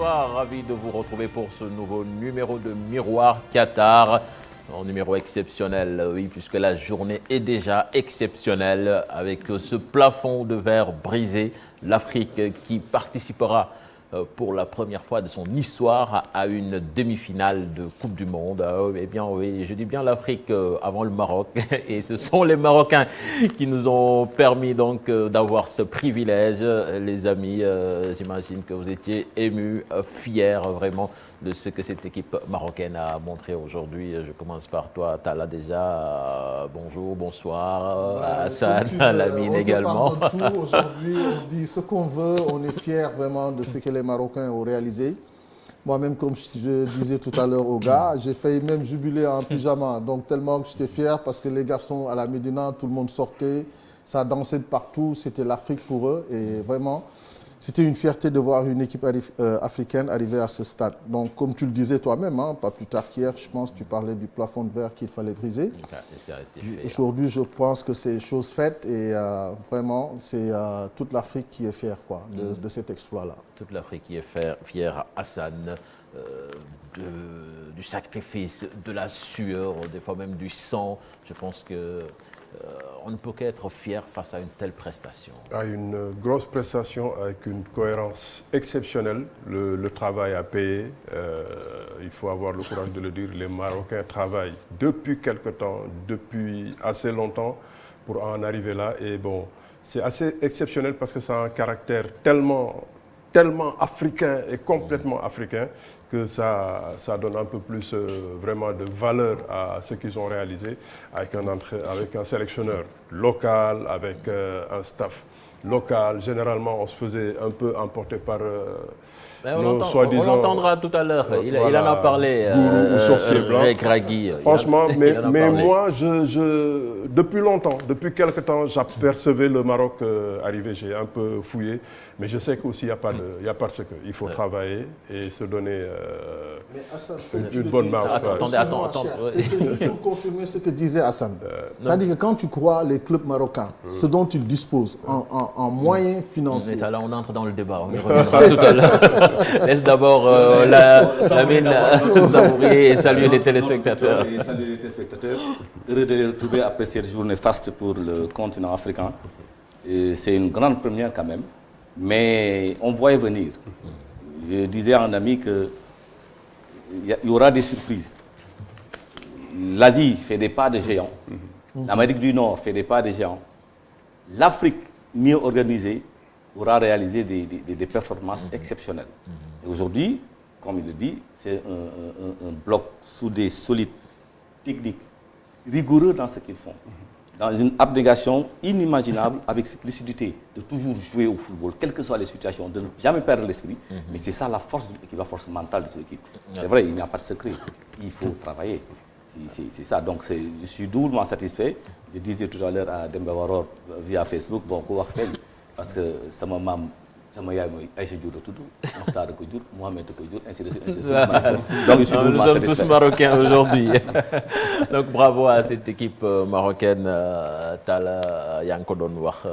bonsoir, ravi de vous retrouver pour ce nouveau numéro de Miroir Qatar. Un numéro exceptionnel, oui, puisque la journée est déjà exceptionnelle avec ce plafond de verre brisé. L'Afrique qui participera pour la première fois de son histoire à une demi-finale de Coupe du Monde. Eh bien oui, je dis bien l'Afrique avant le Maroc et ce sont les Marocains qui nous ont permis donc d'avoir ce privilège. Les amis, j'imagine que vous étiez émus, fiers vraiment de ce que cette équipe marocaine a montré aujourd'hui. Je commence par toi, Talla déjà. Bonjour, bonsoir. Hassan, Lamine également. Aujourd'hui, on dit ce qu'on veut, on est fiers vraiment de ce que les Marocains ont réalisé. Moi-même, comme je disais tout à l'heure aux gars, j'ai failli même jubiler en pyjama. Donc tellement que j'étais fier parce que les garçons à la Médina, tout le monde sortait, ça dansait de partout, c'était l'Afrique pour eux. Et vraiment, c'était une fierté de voir une équipe africaine arriver à ce stade. Donc, comme tu le disais toi-même, hein, pas plus tard qu'hier, je pense, tu parlais du plafond de verre qu'il fallait briser. Aujourd'hui, je pense que c'est chose faite et vraiment, c'est toute l'Afrique qui est fière quoi, de cet exploit-là. Toute l'Afrique qui est fière, Hassan, du sacrifice, de la sueur, des fois même du sang. Je pense que on ne peut qu'être fier face à une telle prestation. À une grosse prestation avec une cohérence exceptionnelle. Le travail a payé. Il faut avoir le courage de le dire. Les Marocains travaillent depuis quelque temps, depuis assez longtemps pour en arriver là. Et bon, c'est assez exceptionnel parce que ça a un caractère tellement africain et complètement africain que ça donne un peu plus vraiment de valeur à ce qu'ils ont réalisé avec un sélectionneur local, avec un staff local. Généralement, on se faisait un peu emporter par on l'entendra tout à l'heure. Il en a parlé, Gragui. Franchement, mais moi, depuis longtemps, depuis quelque temps, j'apercevais le Maroc arriver. J'ai un peu fouillé, mais je sais qu'aussi, il n'y a pas de secret. Il faut travailler et se donner une bonne marge. Attendez. C'est juste pour confirmer ce que disait Hassan. C'est-à-dire que quand tu crois les clubs marocains, ce dont ils disposent en moyens financiers. Là, on entre dans le débat, on y reviendra tout à l'heure. Laisse d'abord Lamine Zamouri et saluer les téléspectateurs. Saluer les téléspectateurs. Heureux de les retrouver après cette journée faste pour le continent africain. C'est une grande première quand même, mais on voyait venir. Je disais à un ami qu'il y aura des surprises. L'Asie fait des pas de géants. L'Amérique du Nord fait des pas de géants. L'Afrique, mieux organisée, aura réalisé des performances exceptionnelles. Et aujourd'hui, comme il le dit, c'est un bloc sous des solides techniques, rigoureux dans ce qu'ils font, dans une abnégation inimaginable avec cette lucidité de toujours jouer au football, quelles que soient les situations, de ne jamais perdre l'esprit. Mais c'est ça la force de l'équipe, la force mentale de cette équipe. C'est vrai, il n'y a pas de secret, il faut travailler. C'est ça, donc je suis doublement satisfait. Je disais tout à l'heure à Demba Waror via Facebook, bon, parce que ça m'a sama yaay mooy Aïcha Diouf la tudd Mokhtar ko jur Mohamed ko jur ainsi de suite. Donc nous sommes tous marocains aujourd'hui. Donc bravo à cette équipe marocaine. Talla yaa ngi ko doon wax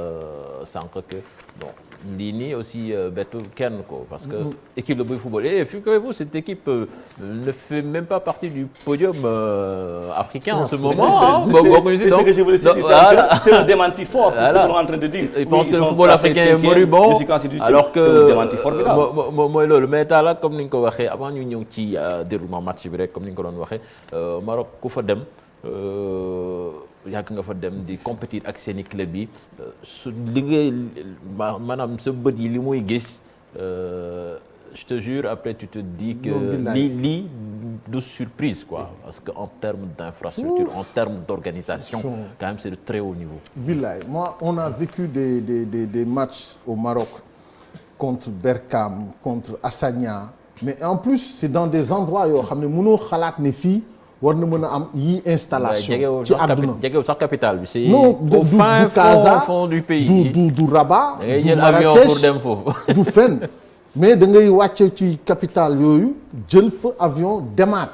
sànq que bon lii nii aussi bettu kenn ko parce que équipe de buy football et figurez-vous cette équipe ne fait même pas partie du podium africain en ce moment. C'est ce que je voulais dire. C'est un démenti fort pour ce qu'on est en train de dire. Ils pensent que le football africain est moribond alors que mooy loolu mais Talla comme ni nga ko waxee avant ñu ñëw ci déroulement match bi rek comme ni nga ko doon waxee Maroc ku fa dem yàgg nga fa dem di compétir ak seeni club yi su li ngay maanaam sa bët yi li muy gis je te jure après tu te dis que lii de surprise quoi parce que en termes d'infrastructure, en termes d'organisation, quand même c'est de très haut niveau. Billahi, moi on a vécu des matchs au Maroc contre Berkane, contre Hassania, mais en plus c'est dans des endroits yoo xam ne mënoo xalaat ne fii war na mën a am yi installation ci àdduna jegewul sax capitale bi c'est au fin fond du pays du Rabat da ngay jël avion pour dem foofu du fenn mais da ngay wàcce ci capitale yooyu jël fa avion demaat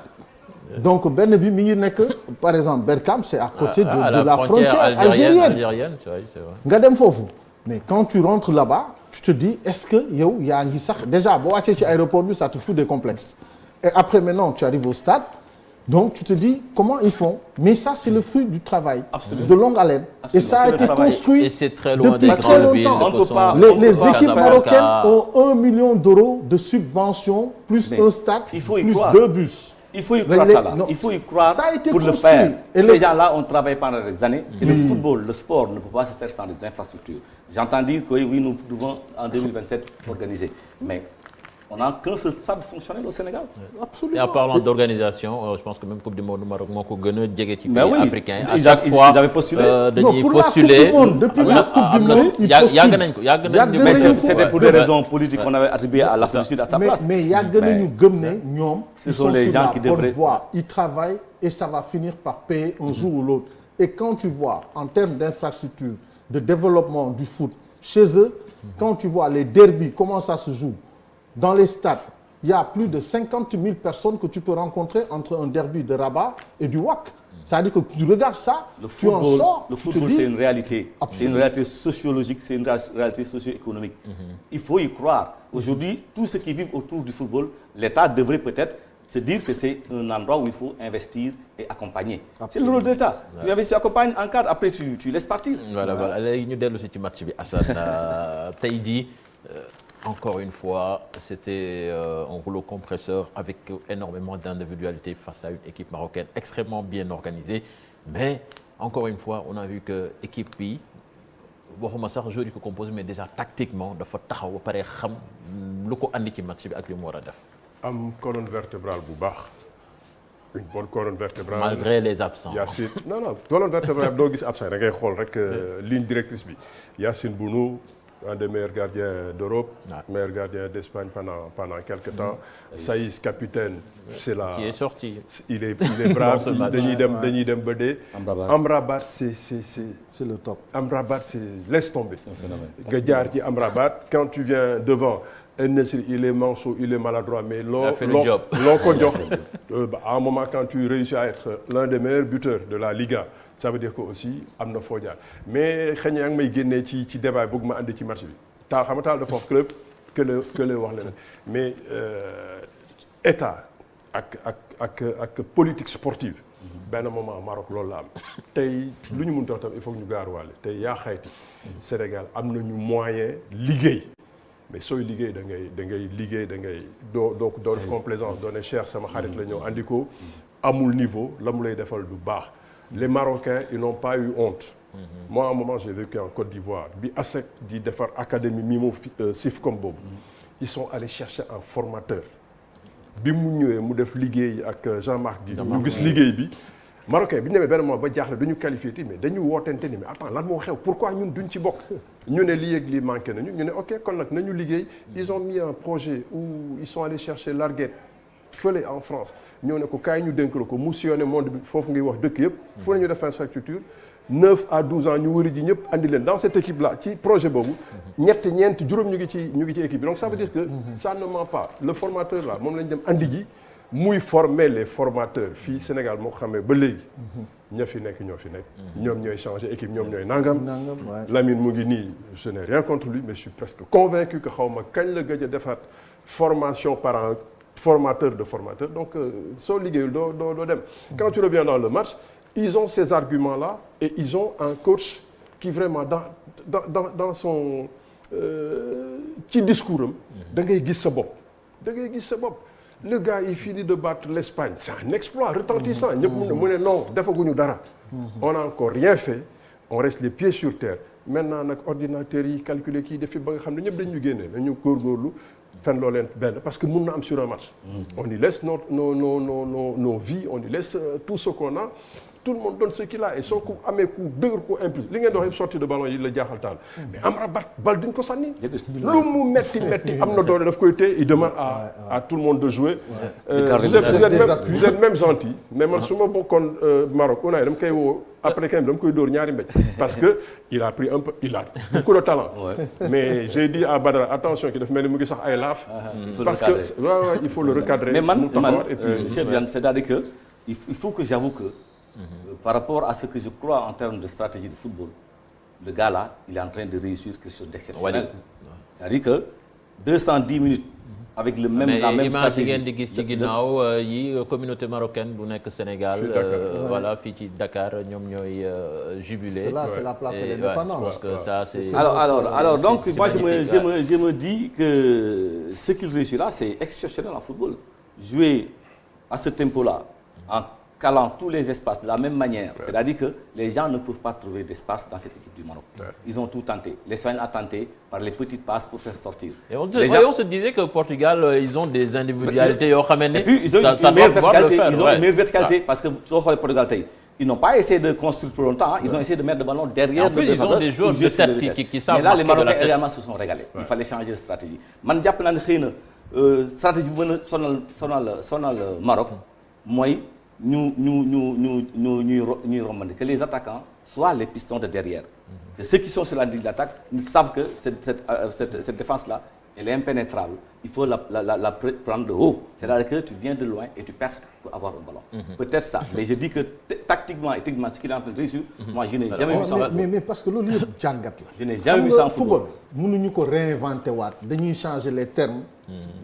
donc benn bi mi ngi nekk par exemple Berkane c'est à côté de la frontière algérienne c'est vrai. nga dem foofu mais quand tu rentres là-bas tu te dis est-ce que yow yaa ngi sax déjà boo wàccee ci aéroport bi ça te fout des complexes et après maintenant tu arrives au stade donc tu te dis comment ils font mais ça c'est le fruit du travail. Absolument. De longue haleine. Et ça a été construit et c'est très loin depuis des très grandes villes. longtemps. que sont Les équipes Casablanca. marocaines ont 1 million d'euros de subvention plus Mais un stade il faut y plus croire. 2 bus. Il faut y croire, Talla. non. Il faut y croire Ça a été pour le construit. faire. Et Ces gens-là ont travaillé pendant des années. Et le Oui. football, le sport ne peut pas se faire sans des infrastructures. J'entends dire que oui, nous devons en 2027 organiser. Mais on n'a qu'un seul stade fonctionnel au Sénégal. Absolument. Et en parlant d'organisation, je pense que même Coupe du Monde Maroc moo ko gën a jege ci Mais pays oui, africain. À ils chaque ils fois avaient postulé. dañuy Non, pour la postuler. Coupe du Monde, depuis la Coupe du Monde, ils postulent. yàgg nañ ko yàgg nañ Yàgg ko. Mais nañu ko. c'était pour des raisons politiques qu'on avait attribuées à l'Afrique du Sud à sa place. Mais yàgg nañu gëm ne ñoom Ce ils sont sont les sur gens la qui bonne devraient- voie. Ils travaillent et ça va finir par payer un jour ou l'autre. Et quand tu vois en termes d'infrastructure, de développement du foot chez eux, quand tu vois les derbies, comment ça se joue dans les stades, il y a plus de 50 000 personnes que tu peux rencontrer entre un derby de Rabat et du WAC. C'est-à-dire que tu regardes ça, Le tu en football, sors, le tu te football dis, c'est une réalité. C'est Absolument. une réalité sociologique, c'est une réalité socio-économique. Il faut y croire. Aujourd'hui, tous ceux qui vivent autour du football, l'État devrait peut-être se dire que c'est un endroit où il faut investir et accompagner. C'est le rôle de l'État. Tu investis, tu accompagnes, encadres, après tu laisses partir. Voilà léegi ñu dellu si ci match bi Assane tey jii encore une fois c'était un rouleau compresseur avec énormément d'individualité face à une équipe marocaine extrêmement bien organisée mais encore une fois on a vu que équipe bi waxuma sax joueurs yi ko composé mais déjà tactiquement dafa taxaw ba pare xam lu ko andi ci match bi ak li mu war a def. am colonne vertébrale bu baax une bonne colonne vertébrale. malgré les absents. Yacine non colonne vertébrale doo gis absent da ngay xool rek ligne directrice bi Yacine Bounou un des meilleurs gardiens d'Europe, meilleur gardien d'Espagne pendant quelques temps. Saïs capitaine, c'est là. Qui est sorti. Il est brave. dañuy dem ba dee. Amrabat c'est le top. Amrabat c'est laisse tomber. nga jaar ci Amrabat quand tu viens devant. El-Nesri, il est manchot, il est maladroit, mais loo ko jox à un moment quand tu réussis à être l'un des meilleurs buteurs de la Liga, ça veut dire que aussi am na foo jaar mais xëy na yaa ngi may génnee ci débat bëgg ma andi ci match bi taal xam nga taal dafa wax club que le wax leneen mais état ak politique sportive benn moment Maroc loolu la am tey lu ñu mënta wax tam il faut que ñu gaaruwaale tey yaa xayti Sénégal am nañu moyen liggéey mais sooy liggéey da ngay liggéey da ngay doo def complaisance doo ne cher sama xarit la ñëw andi ko amul niveau la mu lay defal du baax les Marocains ils n'ont pas eu honte. Moi à un moment j'ai vécu en Côte d'Ivoire bi ASEC di defar académie Mimo Sifcom boobu ils sont allés chercher un formateur bi mu ñëwee mu def liggéey ak Jean-Marc Di ñu gis liggéey bi Marocain bi ñu demee benn moment ba jaaxle dañu qualifié mais dañu wootente ni mais attends lan moo xew pourquoi ñun duñ ci bokk ñu ne lii ak lii manqué nañu ñu ne ok kon nag nañu liggéey ils ont mis un projet où ils sont allés chercher Larguette fële en France ñoo ne ko kaay ñu dénk la ko mu sillonné monde bi foofu ngay wax dëkk yëpp fu nañu def infrastructure 9 à 12 ans ñu wëri ji ñëpp andi leen dans cette équipe là ci projet boobu ñeent juróom ñu ngi ci équipe bi donc ça veut dire que ça ne ment pas le formateur là moom lañ dem andi ji muy former les formateurs fii Sénégal moo ko xamee ba léegi ñoo fi nekk ñoom ñooy changer équipe ñoom ñooy nangam Lamine mu ngi nii je n'ai rien contre lui mais je suis presque convaincu que xaw ma kañ la gëj a defaat formation par un formateur de formateur donc soo liggéeyul doo dem quand tu reviens dans le match ils ont ces arguments là et ils ont un coach qui vraiment dans son ci discours am da ngay gis sa bopp le gars il finit de battre l'Espagne c'est un exploit retentissant ñëpp mu ne non defaguñu dara on n'a encore rien fait on reste les pieds sur terre maintenant nag ordinateurs yi calculer kii defi ba nga xam ne ñëpp dañu génne nañu góorgóorlu fen loo leen benn parce que mun na am sur un match on y laisse nos vies on y laisse tout ce qu'on a tout le monde donne ce qu'il a et soo ko amee ku dëgër ko impulse li ngeen di wax yëpp sortie de ballon yi la jaaxal taal mais Amrabat bal duñ ko sànni lu mu metti am na doole daf koy téye il demande à tout le monde de jouer vous êtes même gentil mais man su ma bokkoon Maroc Unai dama koy woo après quand même dama koy dóor ñaari mbéj parce que il a pris un peu il a beaucoup de talent mais j'ai dit à Badara attention ki daf mel ni mu ngi sax ay laaf parce que il faut le recadrer mais man Cheikh Diane c'est-à-dire que il faut que j'avoue que par rapport à ce que je crois en termes de stratégie de football, le gars là, il est en train de réussir quelque chose d'exceptionnel. C'est-à-dire que 210 minutes avec la même stratégie. Mais image yi ngeen di gis ci ginnaaw yi communauté marocaine bu nekk Sénégal. voilà fii ci Dakar ñoom ñooy jubilé. Là c'est la place de l'indépendance. Ça c'est. Alors donc moi je me dis que ce qu'il réussit là c'est exceptionnel en football. Jouer à ce tempo-là en calant tous les espaces de la même manière. C'est-à-dire que les gens ne peuvent pas trouver d'espace dans cette équipe du Maroc. Ils ont tout tenté. L'Espagne a tenté par les petites passes pour faire sortir. Et on se disait que Portugal, ils ont des individualités. Et puis ils ont une meilleure verticalité. Parce que tu vois le Portugal, ils n'ont pas essayé de construire pour longtemps. Ils ont essayé de mettre le ballon derrière. En plus, ils ont des joueurs de tête qui savent. Mais là, les Marocains également se sont régalés. Il fallait changer de stratégie. Man jàpp naa ne xëy na stratégie bu mën a sonal Maroc mooy ñuy rombante que les attaquants soient les pistons de derrière. Que ceux qui sont sur la ligne d'attaque, ils savent que cette défense-là, elle est impénétrable. Il faut la prendre de haut. C'est-à-dire que tu viens de loin et tu perces pour avoir un ballon. Peut-être ça. Mais je dis que tactiquement et techniquement, ce qu'il est en train de réussir, moi je n'ai jamais vu ça. Mais parce que loolu yëpp jàngat la. Je n'ai jamais vu ça en football. Mënuñu ko réinventer waat dañuy changer les termes.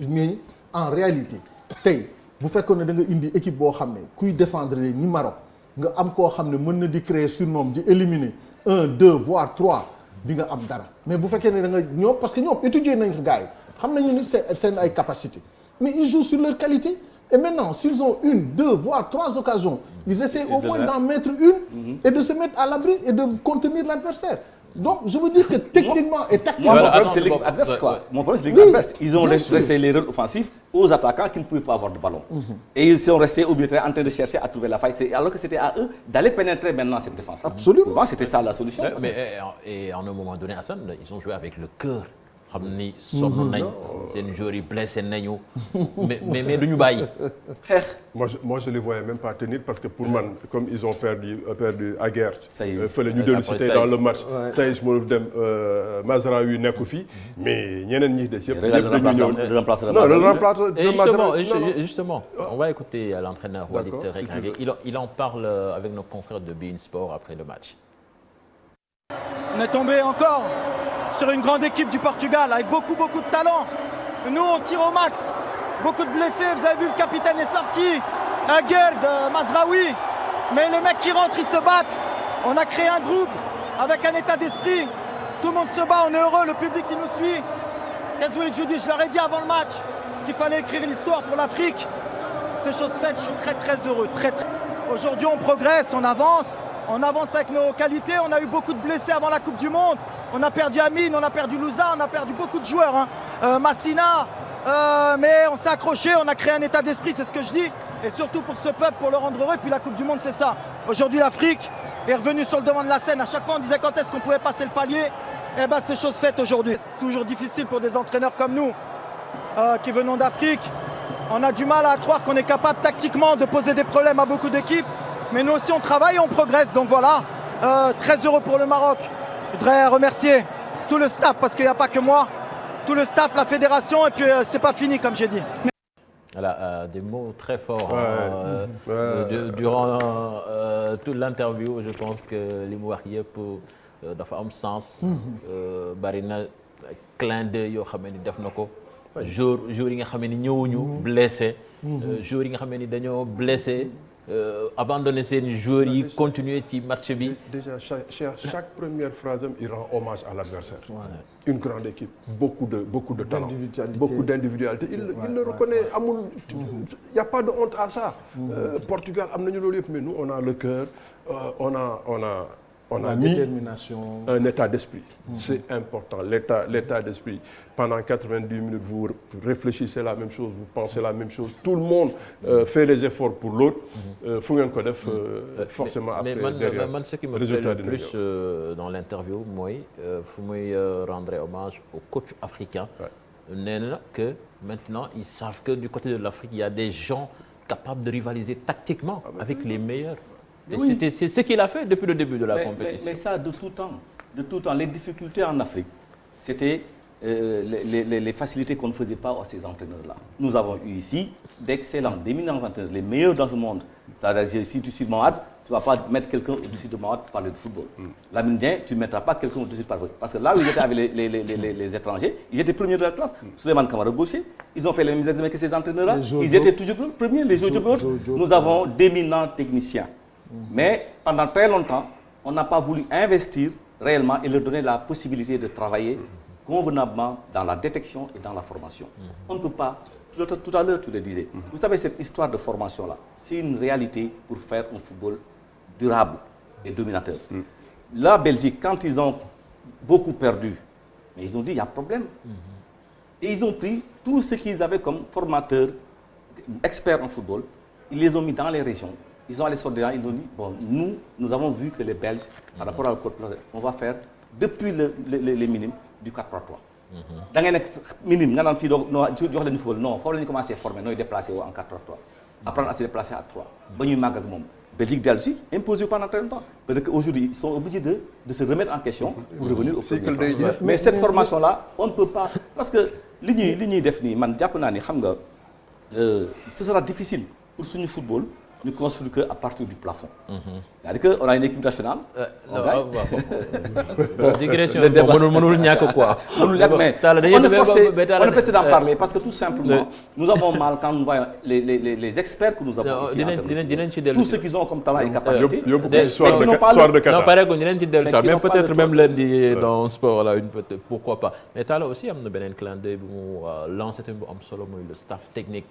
Mais en réalité tey bu fekkoon ne da nga indi équipe boo xam ne kuy défendre ni Maroc nga am koo xam ne mën na di créer surnom di éliminer 1 2 voire 3 di nga am dara mais bu fekkee ne da nga ñoom parce que ñoom étudier nañ ko gars yi xam nañu ni seen ay capacité mais ils jouent sur leur qualité et maintenant s'ils ont 1 2 voire 3 occasions ils essaient au moins d'en mettre une et de se mettre à l'abri et de contenir l'adversaire. Donc je veux dire que techniquement et tactiquement. Mon problème c'est l'équipe adverse quoi. Mon problème c'est l'équipe adverse. Ils ont laissé les rôles offensifs aux attaquants qui ne pouvaient pas avoir de ballon. Et ils sont restés au milieu en train de chercher à trouver la faille. Alors que c'était à eux d'aller pénétrer maintenant cette défense. Absolument. Pour moi c'était ça la solution. Mais et à un moment donné, Hassan, ils ont joué avec le cœur. xam ni sonn nañ seen joueurs yi blessé nañu mais duñu bàyyi xeex. Moi je les voyais même pas tenir parce que pour man comme ils ont perdu Aguerd fële ñu dellu si tey dans le match Saïs moo dem Mazraoui nekku fi mais ñeneen ñi des yëpp justement on va écouter l'entraîneur Walid Regragui. Il en parle avec nos confrères de beIN Sport après le match. On est tombé encore sur une grande équipe du Portugal avec beaucoup de talent. Nous on tire au max, beaucoup de blessés, vous avez vu le capitaine est sorti, Aguerd, Mazraoui, mais les mecs qui rentrent ils se battent. On a créé un groupe avec un état d'esprit, tout le monde se bat, on est heureux, le public qui nous suit. Qu'est-ce que vous voulez que je vous dise? Je leur ai dit avant le match qu'il fallait écrire l'histoire pour l'Afrique. C'est chose faite, je suis très heureux, très. Aujourd'hui on progresse, on avance avec nos qualités, on a eu beaucoup de blessés avant la Coupe du Monde. On a perdu Amine, on a perdu Louza, on a perdu beaucoup de joueurs. Massina, mais on s'est accroché, on a créé un état d'esprit, c'est ce que je dis. Et surtout pour ce peuple, pour le rendre heureux. Et puis la Coupe du Monde, c'est ça. Aujourd'hui, l'Afrique est revenue sur le devant de la scène. À chaque fois, on disait quand est-ce qu'on pouvait passer le palier. Eh bien, c'est chose faite aujourd'hui. C'est toujours difficile pour des entraîneurs comme nous, qui venons d'Afrique. On a du mal à croire qu'on est capable tactiquement de poser des problèmes à beaucoup d'équipes. Mais nous aussi, on travaille et on progresse. Donc voilà, très heureux pour le Maroc. Je voudrais remercier tout le staff parce qu'il n'y a pas que moi, tout le staff, la fédération et puis c'est pas fini comme j'ai dit. Voilà, des mots très forts durant toute l'interview. Je pense que li mu wax yëpp dafa am sens. Bari na clin d'œil yoo xam ne def na ko. joueurs yi nga xam ne ñëwuñu blessé. joueurs yi nga xam ne dañoo blessé. Abandonner seen joueurs yi continuer ci match bi. Déjà chaque première phrase il rend hommage à l'adversaire. Une grande équipe, beaucoup de talent, beaucoup d'individualité. Il le reconnaît. Il n'y a pas de honte à ça. Portugal am nañu loolu yëpp mais nous on a le cœur, on a mis détermination, un état d'esprit. C'est important, l'état d'esprit. Pendant 90 minutes, vous réfléchissez la même chose, vous pensez la même chose. Tout le monde fait les efforts pour l'autre. Fu ngeen ko def forcément après derrière. Mais ce qui me plaît le plus dans l'interview mooy fu muy rendre hommage aux coachs africains. Nee na que maintenant ils savent que du côté de l'Afrique il y a des gens capables de rivaliser tactiquement avec les meilleurs. Oui. C'est ce qu'il a fait depuis le début de la compétition. Mais ça, de tout temps. Les difficultés en Afrique, c'était les facilités qu'on ne faisait pas à ces entraîneurs-là. Nous avons eu ici d'éminents entraîneurs, les meilleurs dans ce monde. C'est-à-dire, si tu suis Mohamed, tu ne vas pas mettre quelqu'un au-dessus de moi pour parler de football. Lamine Dieng, tu ne mettras pas quelqu'un au-dessus de parler. Parce que là où ils étaient avec les étrangers, ils étaient premiers de la classe. Souleymane Camara gaucher, ils ont fait les mêmes examens que ces entraîneurs-là. Ils étaient toujours premiers, les Jojo. Nous avons d'éminents techniciens. Mais pendant très longtemps, on n'a pas voulu investir réellement et leur donner la possibilité de travailler convenablement dans la détection et dans la formation. On ne peut pas. Tout à l'heure, tu le disais. Vous savez, cette histoire de formation-là, c'est une réalité pour faire un football durable et dominateur. La Belgique, quand ils ont beaucoup perdu, mais ils ont dit, il y a problème. Et ils ont pris tout ce qu'ils avaient comme formateurs, experts en football, ils les ont mis dans les régions. Ils ont allé sur des gens, ils ont dit, bon, nous avons vu que les Belges, par rapport à code, on va faire, depuis les minimes, du 4-3-3. Da ngay nekk minime nga naan fii doo jox leen football non foofu la ñu commencé former nooy déplacé en 4-3-3 apprendre à se déplacer à 3 ba ñuy màgg ak moom Belgique dellu si imposé pendant très longtemps peut-être qu'aujourd'hui ils sont obligés de se remettre en question pour revenir au premier plan. Mais cette formation là on ne peut pas parce que li ñuy def nii man jàpp naa ni xam nga ce sera difficile pour suñu football ñu construire que à partir du plafond. C'est-à-dire qu'on a une équipe nationale. Digression mënul ñàkk quoi. mënul ñàkk mais on est forcé d'en parler parce que tout simplement nous avons mal quand nous voyons les experts que nous avons ici. dinañ ci dellu tous ceux qui ont comme talent et capacité. Soir de Qatar. non pareil dinañ ci dellu mais peut-être même lundi dans sport là pourquoi pas mais Talla aussi am na beneen clin d'œil bu mu lancé tamit bu am solo mooy le staff technique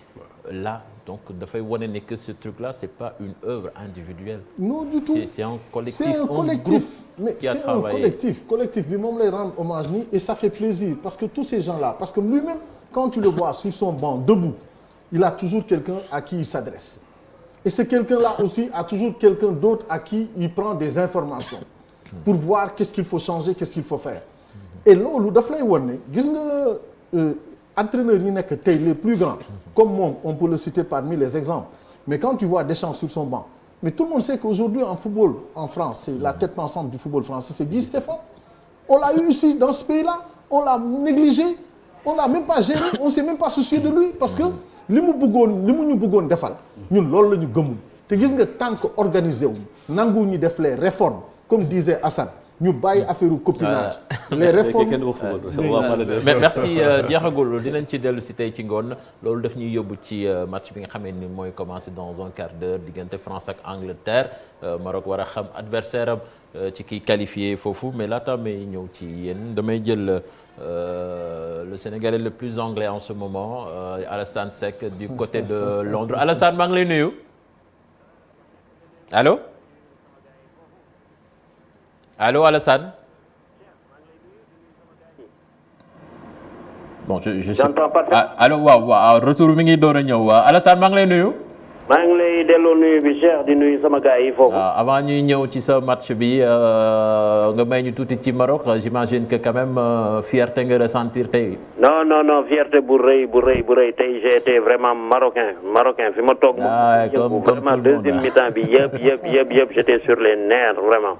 là donc dafay wane ne que ce truc là c'est pas une œuvre individuelle. Non du tout. C'est un collectif. C'est un collectif. Mais qui a c'est travaillé. un collectif bi moom lay rendre hommage nii et ça fait plaisir parce que tous ces gens-là parce que lui-même quand tu le vois sur son banc debout il a toujours quelqu'un à qui il s'adresse et ce quelqu'un-là aussi a toujours quelqu'un d'autre à qui il prend des informations pour voir qu'est-ce qu'il faut changer qu'est-ce qu'il faut faire et loolu daf lay wan ne gis nga entraîneurs yi nekk tey les plus grands comme moom on peut le citer parmi les exemples mais quand tu vois Deschamps sur son banc mais tout le monde sait qu'aujourd'hui en football en France c'est la tête pensante du football français c'est Guy Stéphane on l'a eu ici dans ce pays-là on l'a négligé on l'a même pas géré on s'est même pas soucié de lui parce que li mu ñu bëggoon defal ñun loolu la ñu gëmul te gis nga tant que organisé wu nangu ñu def les réformes comme disait Assane ñu bàyyi affaire copinage les réformes merci jeexagul dinañ ci dellu si tey ci ngoon loolu daf ñuy yóbbu ci match bi nga xamee ni mooy commencer dans un quart d'heure diggante France ak Angleterre Maroc war a xam adversaire am ci kiy qualifié foofu mais laata may ñëw ci yéen damay jël le Sénégalais le plus anglais en ce moment Alassane Seck du côté de Londres Alassane maa ngi lay nuyu allô allô Alassane. bon je j'entends pas. allô waaw retour mi ngi door a ñëw Alassane maa ngi lay nuyu. maa ngi lay delloo nuyu bi Cheikh di nuyu sama gars yi foofu. avant ñuy ñëw ci sa match bi nga may ñu tuuti ci Maroc j'imagine que quand même fierté nga ressentir tey. non fierté bu rëy tey j'ai été vraiment marocain fi ma toog. comme vraiment deuxième mi-temps bi yëpp j'étais sur les nerfs vraiment.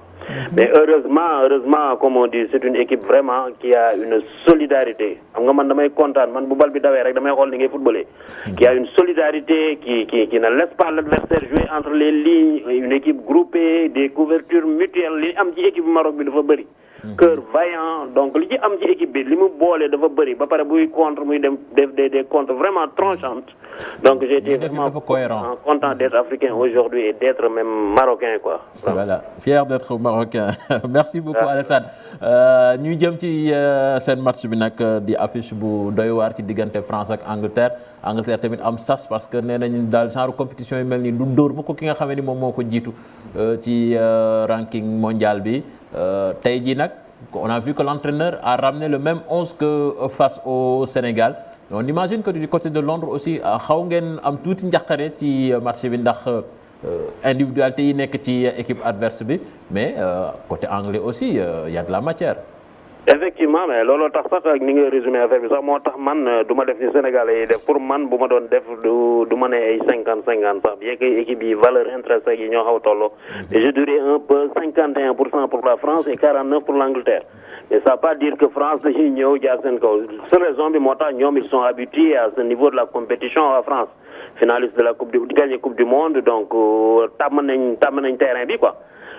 mais heureusement comme on dit c'est une équipe vraiment qui a une solidarité xam nga man damay kontaan man bu bal bi dawee rek damay xool ni ngay footballé qui a une solidarité qui ne laisse pas l'adversaire jouer entre les lignes une équipe groupée des couvertures mutuelles li am ci équipe Maroc bi dafa bëri cœur vaillant donc li ci am ci équipe bi li mu boole dafa bëri ba pare buy contre muy dem def des contre vraiment tranchantes donc j'ai été vraiment content d'être africain aujourd'hui et d'être même marocain quoi. Voilà fier d'être marocain merci beaucoup Alassane ñu jëm ci seen match bi nag di affiche bu doy waar ci diggante France ak Angleterre tamit am sas parce que nee nañu daal genre compétition yu mel nii du dóor ba ko ki nga xam ni moom moo ko jiitu ci ranking mondial bi tey jii nag on a vu que l'entraîneur a ramené le même 11 que face au Sénégal on imagine que du côté de Londres aussi xaw ngeen am tuuti njaqare ci match bi ndax individualité yi nekk ci équipe adverse bi mais côté anglais aussi y a de la matière. effectivement mais looloo tax sax ak ni nga résumé affaire bi sax moo tax man du ma def ni Sénégalais yi def pour man bu ma doon def du ma ne ay 50-50 sax bien que équipe yi valeur intrinsèque yi ñoo xaw tolloo mais je dirais un peu 51% pour la France et 49% pour l'Angleterre mais ça ne veut pas dire que France dañuy ñëw jaar seen kaw seule raison bi moo tax ñoom ils sont habitués à ce niveau de la compétition en France finaliste de la gagner coupe du monde donc tàmm nañ terrain bi quoi.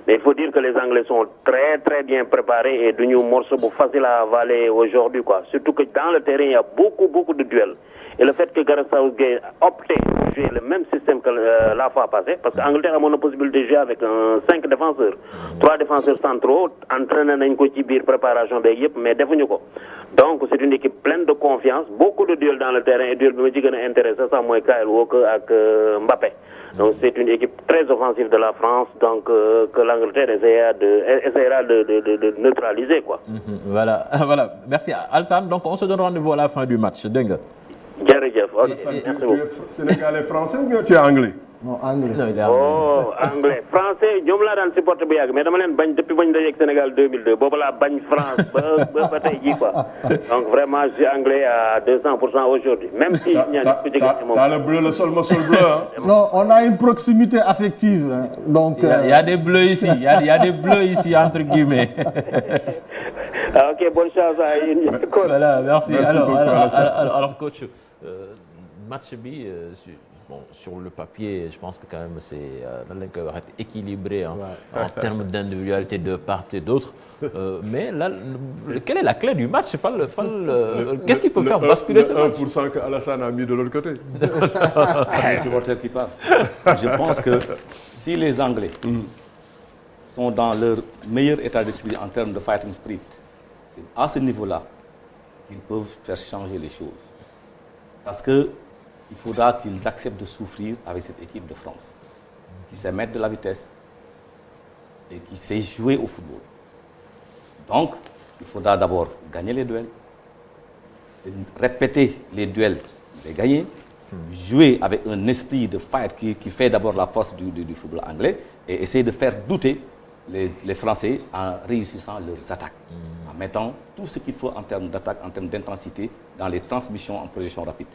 Mais il faut dire que les Anglais sont très très bien préparés et duñu morceau bu facile à avaler aujourd'hui quoi. Surtout que dans le terrain il y a beaucoup de duels. Et le fait que Gareth Southgate opte pour jouer le même système que la fois passée, parce que Angleterre a la possibilité de jouer avec 5 défenseurs, 3 défenseurs centraux, entraîné nañ ko ci biir préparation beeg yëpp mais defuñu ko. Donc c'est une équipe pleine de confiance, beaucoup de duels dans le terrain et duel bi ma ci gën a intéressé sax mooy Kyle Walker ak Mbappé. Donc c'est une équipe très offensive de la France, donc que l'Angleterre essaiera de neutraliser quoi. Voilà. Merci Alassane. Donc on se donne rendez-vous à la fin du match, dégg nga. Jërëjëf. Ok, Tu es sénégalais français ou bien tu es anglais? Non, anglais. Non, il est anglais français ñoom laa daan supporté bu yàgg mais dama leen bañ depuis bañ dajeeg Sénégal 2002 boobu laa bañ France ba tey jii quoi. Donc vraiment je suis anglais à 200% aujourd'hui même si ñaar ku jege moom. T'as le bleu, le sol, le sol bleu hein? Non, on a une proximité affective. Hein. Donc, il y a des bleus ici, il y a des bleus ici entre guillemets. Ok, bonne chance à yéen. Voilà, merci. Merci Alors coach, match bi sur le papier, je pense que quand même c'est équilibré hein, en termes d'individualité de part et d'autre. Mais là, quelle est la clé du match? Qu'est-ce qui peut faire basculer ce match? 1% que Alassane a mis de l'autre côté. Les supporters qui parlent. Je pense que si les Anglais sont dans leur meilleur état d'esprit en termes de fighting spirit, c'est à ce niveau-là qu'ils peuvent faire changer les choses. Parce que il faudra qu'ils acceptent de souffrir avec cette équipe de France, qui sait mettre de la vitesse et qui sait jouer au football. Donc, il faudra d'abord gagner les duels, répéter les duels, les gagner, jouer avec un esprit de fight qui fait d'abord la force du football anglais et essayer de faire douter les Français en réussissant leurs attaques, en mettant tout ce qu'il faut en termes d'attaque, en termes d'intensité dans les transmissions en projection rapide.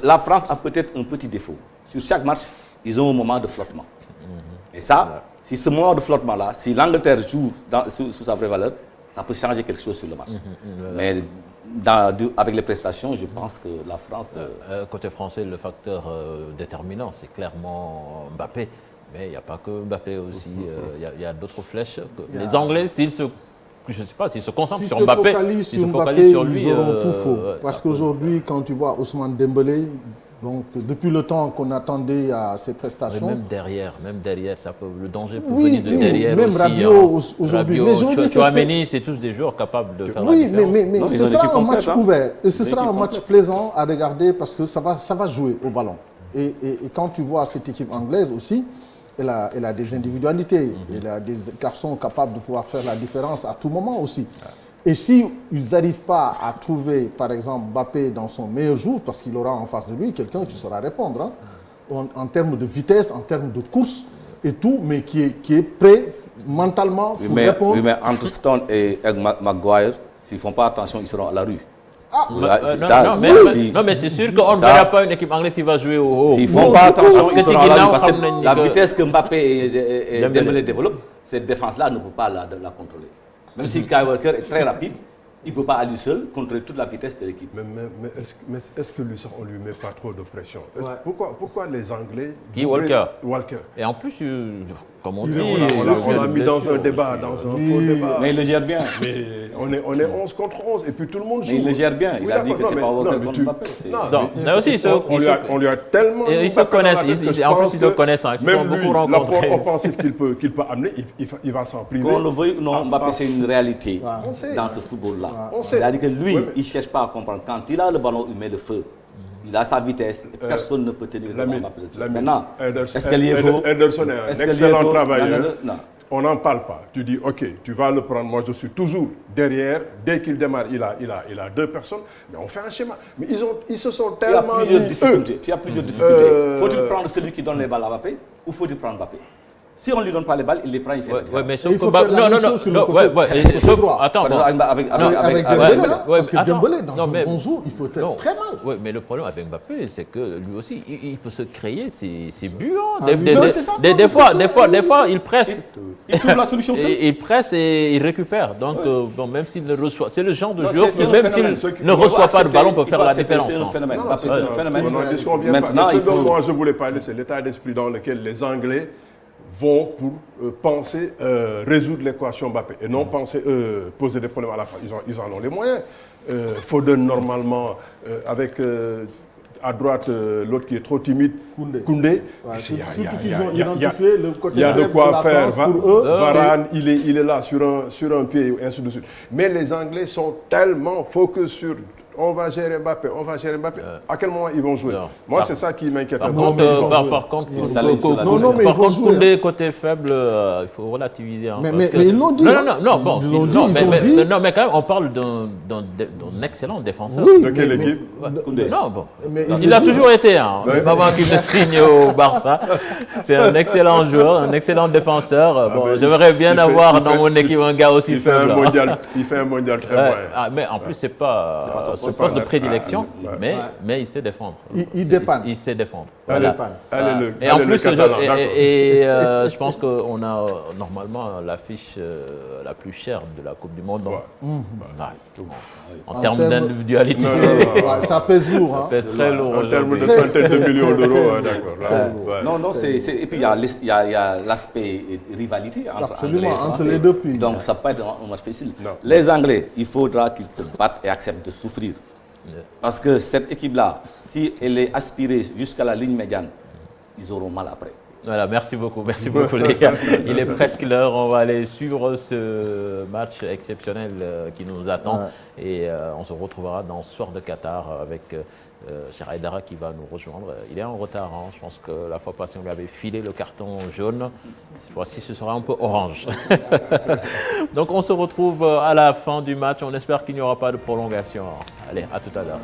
La France a peut-être un petit défaut. Sur chaque match, ils ont un moment de flottement. Et ça, si ce moment de flottement-là, si l'Angleterre joue sous sa vraie valeur, ça peut changer quelque chose sur le match. Mais avec les prestations, je pense que la France... Côté français, le facteur déterminant, c'est clairement Mbappé. Mais il n'y a pas que Mbappé aussi, il y a d'autres flèches. Les Anglais, je ne sais pas, s'ils se concentrent sur Mbappé, s'ils se focalisent sur lui, ils auront tout faux. Parce qu'aujourd'hui, quand tu vois Ousmane Dembélé, donc depuis le temps qu'on attendait à ses prestations... Mais même derrière, ça peut, le danger peut venir de derrière même aussi. Rabiot aujourd'hui. Tchouaméni, c'est tous des joueurs capables de faire la différence. Oui, mais ce sera un match ouvert. Et ce sera un match plaisant à regarder parce que ça va jouer au ballon. Et quand tu vois cette équipe anglaise aussi, elle a des individualités, elle a des garçons capables de pouvoir faire la différence à tout moment aussi. Et si ils n'arrivent pas à trouver, par exemple, Mbappé dans son meilleur jour, parce qu'il aura en face de lui quelqu'un qui saura répondre, hein, en termes de vitesse, en termes de course et tout, mais qui est prêt mentalement pour répondre. Oui, mais entre Stone et Maguire, s'ils ne font pas attention, ils seront à la rue. Non, mais c'est sûr qu'on ne verra pas une équipe anglaise qui va jouer au haut. S'ils ne font pas attention, ils seront à la rue. Parce que la vitesse que Mbappé et Dembélé développent, cette défense-là ne peut pas la contrôler. Même si Kyle Walker est très rapide, il ne peut pas à lui seul contrôler toute la vitesse de l'équipe. Mais est-ce que lui, on ne lui met pas trop de pression? Pourquoi les Anglais... Qui Walker. Et en plus, comme on dit... On l'a mis dans un débat, dans un faux débat. Mais il le gère bien. Mais on est 11 contre 11 et puis tout le monde joue. Mais il le gère bien. Il a dit que c'est pas Walker contre Mbappé. On lui a tellement... Ils se connaissent. En plus, ils se connaissent. Ils sont beaucoup rencontrés. L'apport offensif qu'il peut amener, il va s'en priver. Qu'on le veuille ou non, Mbappé, c'est une réalité dans ce football-là. C'est-à-dire que lui, il ne cherche pas à comprendre. Quand il a le ballon, il met le feu. Il a sa vitesse. Personne ne peut tenir devant Mbappé. Maintenant, est-ce qu'elle est beau? Anderson est un excellent travailleur. On n'en parle pas. Tu dis, OK, tu vas le prendre. Moi, je suis toujours derrière. Dès qu'il démarre, il a 2 personnes. Mais on fait un schéma. Mais ils se sont tellement... Tu as plusieurs difficultés. Faut-il prendre celui qui donne les balles à Mbappé ou faut-il prendre Mbappé? Si on ne lui donne pas les balles, il les prend, il fait la Ouais, mais différence. sauf que Avec Dembélé, parce que Dembélé, dans un bon jour, il faut être très mal. Oui, mais le problème avec Mbappé, c'est que lui aussi, il peut se créer ses buts. Des fois, il presse. Il trouve la solution seul. Il presse et il récupère. Donc, bon, même s'il ne reçoit, c'est le genre de Non, joueur c'est qui, même un phénomène. s'il ne reçoit pas le ballon, peut faire la différence. C'est un phénomène. Mbappé, c'est un phénomène. Maintenant, ce dont moi je voulais parler, c'est l'état d'esprit dans lequel les Anglais vont pour penser résoudre l'équation Mbappé et non penser poser des problèmes à la fin. Ils en ont les moyens. Foden, normalement, avec à droite l'autre qui est trop timide, Koundé. Surtout qu'ils ont identifié le côté il y a de faible quoi de la faire. France pour eux. Varane, il est là sur un pied, et ainsi de suite. Mais les Anglais sont tellement focus sur on va gérer Mbappé. À quel moment ils vont jouer? Moi, c'est ça qui m'inquiète. Par contre, Koundé, côté faible, il faut relativiser. Mais ils l'ont dit. Non, mais quand même, on parle d'un excellent défenseur. De quelle équipe? Koundé. Non, bon. Il a toujours été, avant qu'il ne signe au Barça. C'est un excellent joueur, un excellent défenseur. Bon, j'aimerais bien avoir dans mon équipe un gars aussi faible. Il fait un mondial très moyen. Mais en plus, c'est pas ce poste de prédilection, mais il sait défendre. Il dépanne. Il sait défendre. Voilà. Et en plus, je pense qu'on a normalement l'affiche la plus chère de la Coupe du Monde. En termes d'individualité. Ça pèse lourd. Ça pèse très lourd. En termes de centaines de millions d'euros, d'accord. Non, et puis il y a l'aspect rivalité entre les deux pays. Donc ça peut être un match facile. Les Anglais, il faudra qu'ils se battent et acceptent de souffrir. Parce que cette équipe-là, si elle est aspirée jusqu'à la ligne médiane, ils auront mal après. Voilà, merci beaucoup les gars. Il est presque l'heure, on va aller suivre ce match exceptionnel qui nous attend. Et on se retrouvera dans ce soir de Qatar avec Cheikh Aïdara qui va nous rejoindre. Il est en retard, je pense que la fois passée on lui avait filé le carton jaune. Cette fois-ci ce sera un peu orange. Donc on se retrouve à la fin du match, on espère qu'il n'y aura pas de prolongation. Allez, à tout à l'heure.